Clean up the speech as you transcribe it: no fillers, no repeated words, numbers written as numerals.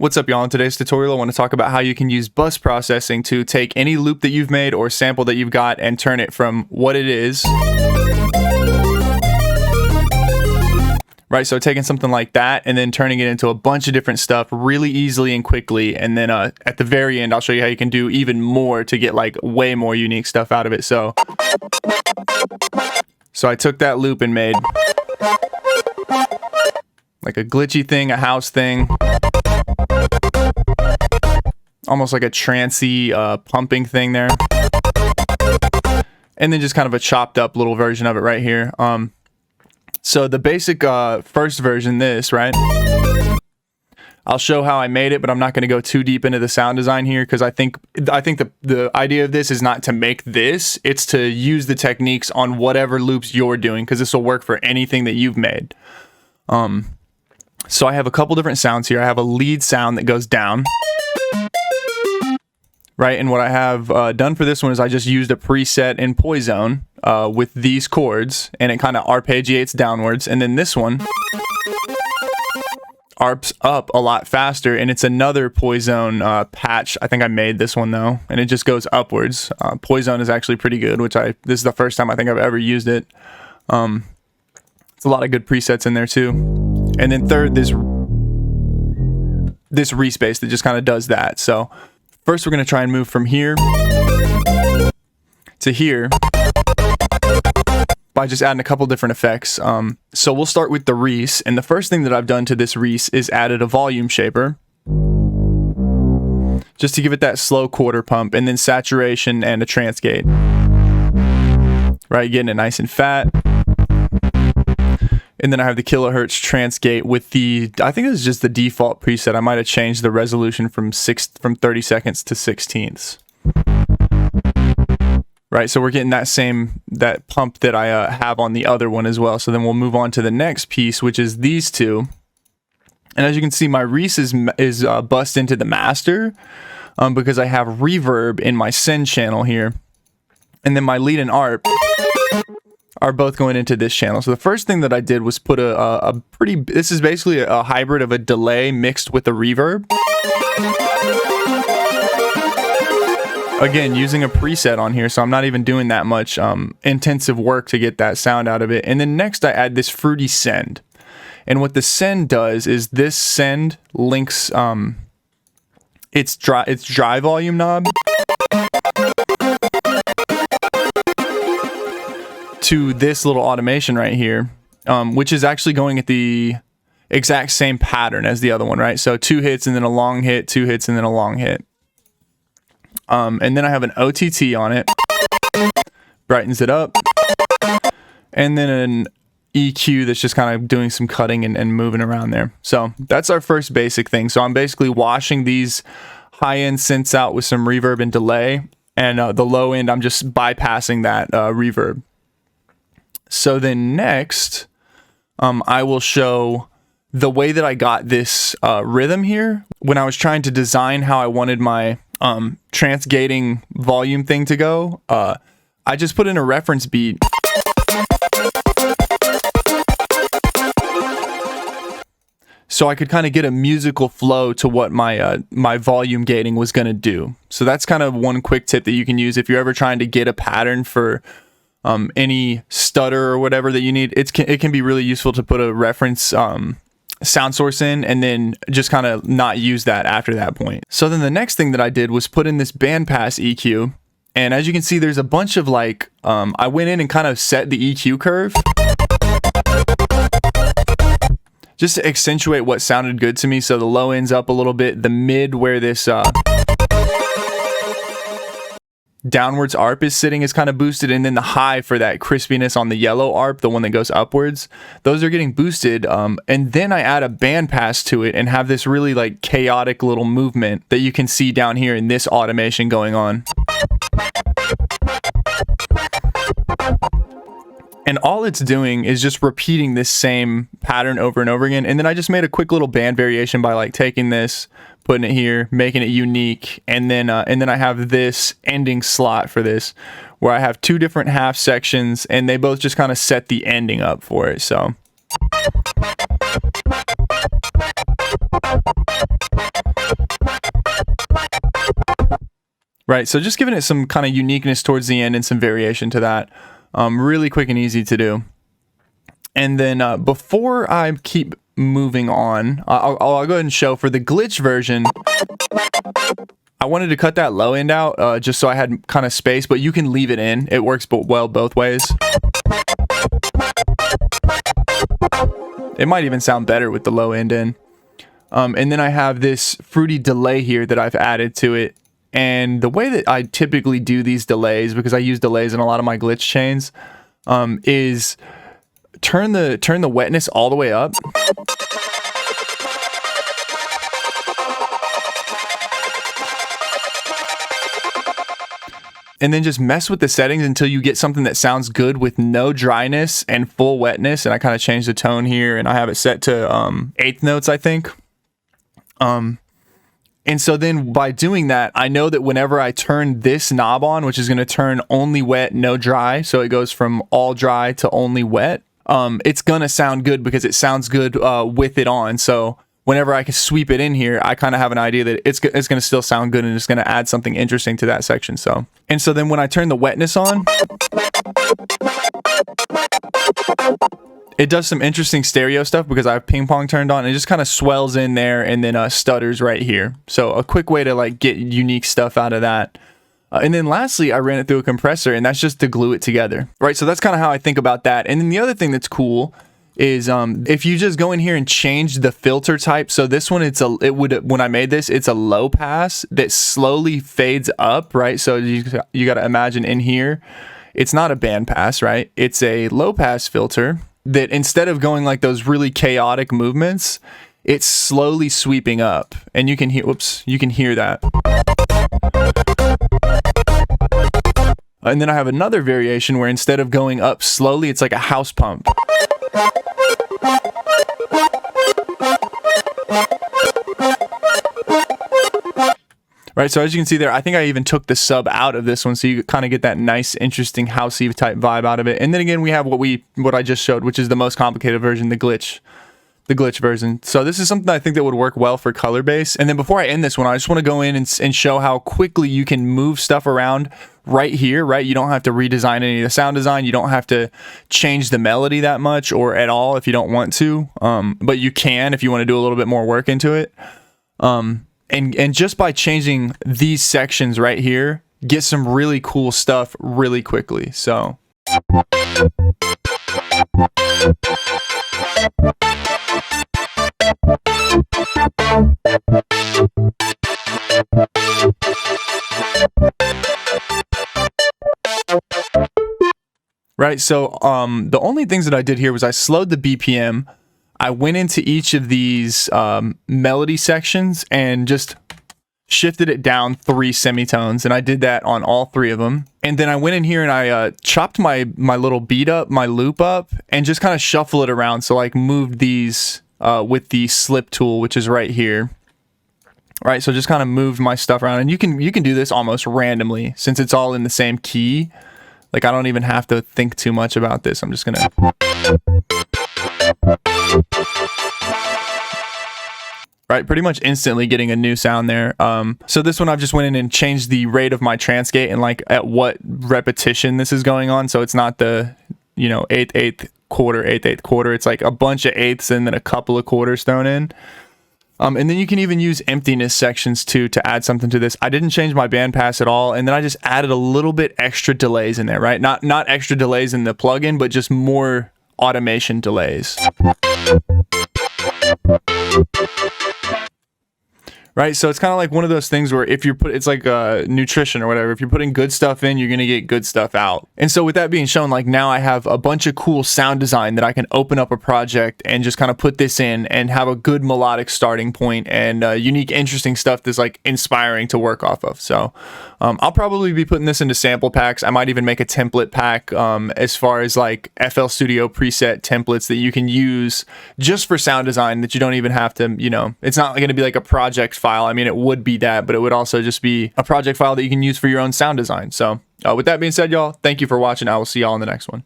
What's up, y'all? In today's tutorial, I want to talk about how you can use bus processing to take any loop that you've made or sample that you've got and turn it from what it is. Right, so taking something like that and then turning it into a bunch of different stuff really easily and quickly. And then at the very end, I'll show you how you can do even more to get like way more unique stuff out of it. So I took that loop and made like a glitchy thing, a house thing. Almost like a trancey pumping thing there. And then just kind of a chopped up little version of it right here. So the basic first version, this, right? I'll show how I made it, but I'm not going to go too deep into the sound design here because I think the idea of this is not to make this, it's to use the techniques on whatever loops you're doing, because this will work for anything that you've made. So I have a couple different sounds here. I have a lead sound that goes down. Right, and what I have done for this one is I just used a preset in Poison with these chords, and it kind of arpeggiates downwards. And then this one arps up a lot faster, and it's another Poison patch. I think I made this one though, and it just goes upwards. Poison is actually pretty good, this is the first time I think I've ever used it. It's a lot of good presets in there too. And then third, this respace that just kind of does that. So first, we're going to try and move from here to here by just adding a couple different effects. So we'll start with the Reese, and the first thing that I've done to this Reese is added a volume shaper, just to give it that slow quarter pump, and then saturation and a trance gate. Right, getting it nice and fat. And then I have the kilohertz trance gate with I think this is just the default preset. I might have changed the resolution from 30 seconds to 16ths. Right, so we're getting that pump that I have on the other one as well. So then we'll move on to the next piece, which is these two. And as you can see, my Reese is bussed into the master because I have reverb in my send channel here. And then my lead and ARP are both going into this channel. So the first thing that I did was put this is basically a hybrid of a delay mixed with a reverb. Again, using a preset on here, so I'm not even doing that much intensive work to get that sound out of it. And then next I add this fruity send. And what the send does is this send links its dry volume knob to this little automation right here, which is actually going at the exact same pattern as the other one, right? So 2 hits and then a long hit, 2 hits and then a long hit. And then I have an OTT on it, brightens it up, and then an EQ that's just kind of doing some cutting and moving around there. So that's our first basic thing. So I'm basically washing these high-end synths out with some reverb and delay, and the low end I'm just bypassing that reverb. So then next, I will show the way that I got this rhythm here when I was trying to design how I wanted my trance gating volume thing to go. I just put in a reference beat. So I could kind of get a musical flow to what my my volume gating was going to do. So that's kind of one quick tip that you can use if you're ever trying to get a pattern for any stutter or whatever that you need. It can be really useful to put a reference sound source in and then just kind of not use that after that point. So then the next thing that I did was put in this bandpass EQ, and as you can see, there's a bunch of like I went in and kind of set the EQ curve just to accentuate what sounded good to me. So the low end's up a little bit, the mid where this downwards ARP is sitting is kind of boosted, and then the high for that crispiness on the yellow ARP, the one that goes upwards, those are getting boosted. And then I add a bandpass to it and have this really like chaotic little movement that you can see down here in this automation going on. And all it's doing is just repeating this same pattern over and over again. And then I just made a quick little band variation by like taking this, putting it here, making it unique, and then I have this ending slot for this where I have 2 different half sections, and they both just kind of set the ending up for it. So right? So just giving it some kind of uniqueness towards the end and some variation to that. Really quick and easy to do. And then before I keep moving on, I'll go ahead and show for the glitch version. I wanted to cut that low end out just so I had kind of space, but you can leave it in. It works well both ways. It might even sound better with the low end in. And then I have this fruity delay here that I've added to it. And the way that I typically do these delays, because I use delays in a lot of my glitch chains, is turn the wetness all the way up. And then just mess with the settings until you get something that sounds good with no dryness and full wetness. And I kind of changed the tone here, and I have it set to eighth notes, I think. And so then by doing that, I know that whenever I turn this knob on, which is going to turn only wet, no dry, so it goes from all dry to only wet, it's going to sound good because it sounds good with it on. So whenever I can sweep it in here, I kind of have an idea that it's going to still sound good and it's going to add something interesting to that section. And so then when I turn the wetness on, it does some interesting stereo stuff because I have ping pong turned on, and it just kind of swells in there and then stutters right here. So a quick way to like get unique stuff out of that. And then lastly, I ran it through a compressor, and that's just to glue it together, right? So that's kind of how I think about that. And then the other thing that's cool is if you just go in here and change the filter type. So this one, when I made this, it's a low pass that slowly fades up, right? So you got to imagine in here, it's not a band pass, right? It's a low pass filter that instead of going like those really chaotic movements, it's slowly sweeping up, and you can hear, you can hear that. And then I have another variation where instead of going up slowly, it's like a house pump. Right, so as you can see there, I think I even took the sub out of this one, so you kind of get that nice, interesting housey type vibe out of it. And then again, we have what I just showed, which is the most complicated version, the glitch version. So this is something I think that would work well for color bass. And then before I end this one, I just want to go in and show how quickly you can move stuff around right here, right? You don't have to redesign any of the sound design. You don't have to change the melody that much or at all if you don't want to. But you can if you want to do a little bit more work into it. And just by changing these sections right here, get some really cool stuff really quickly. So right, so the only things that I did here was I slowed the BPM. I went into each of these melody sections and just shifted it down 3 semitones, and I did that on all 3 of them. And then I went in here and I chopped my little beat up, my loop up, and just kind of shuffle it around. So like moved these with the slip tool, which is right here. Right, so just kind of moved my stuff around, and you can do this almost randomly since it's all in the same key. Like I don't even have to think too much about this. I'm just gonna. Right, pretty much instantly getting a new sound there. So this one I've just went in and changed the rate of my transgate and like at what repetition this is going on. So it's not the, you know, eighth quarter. It's like a bunch of eighths and then a couple of quarters thrown in. And then you can even use emptiness sections too to add something to this. I didn't change my bandpass at all, and then I just added a little bit extra delays in there, right? Not extra delays in the plugin, but just more automation delays. Right, so it's kind of like one of those things where if you put, it's like nutrition or whatever. If you're putting good stuff in, you're gonna get good stuff out. And so with that being shown, like now I have a bunch of cool sound design that I can open up a project and just kind of put this in and have a good melodic starting point and unique, interesting stuff that's like inspiring to work off of. So I'll probably be putting this into sample packs. I might even make a template pack as far as like FL Studio preset templates that you can use just for sound design that you don't even have to, you know, it's not gonna be like a project file. I mean, it would be that, but it would also just be a project file that you can use for your own sound design. So with that being said, y'all, thank you for watching. I will see y'all in the next one.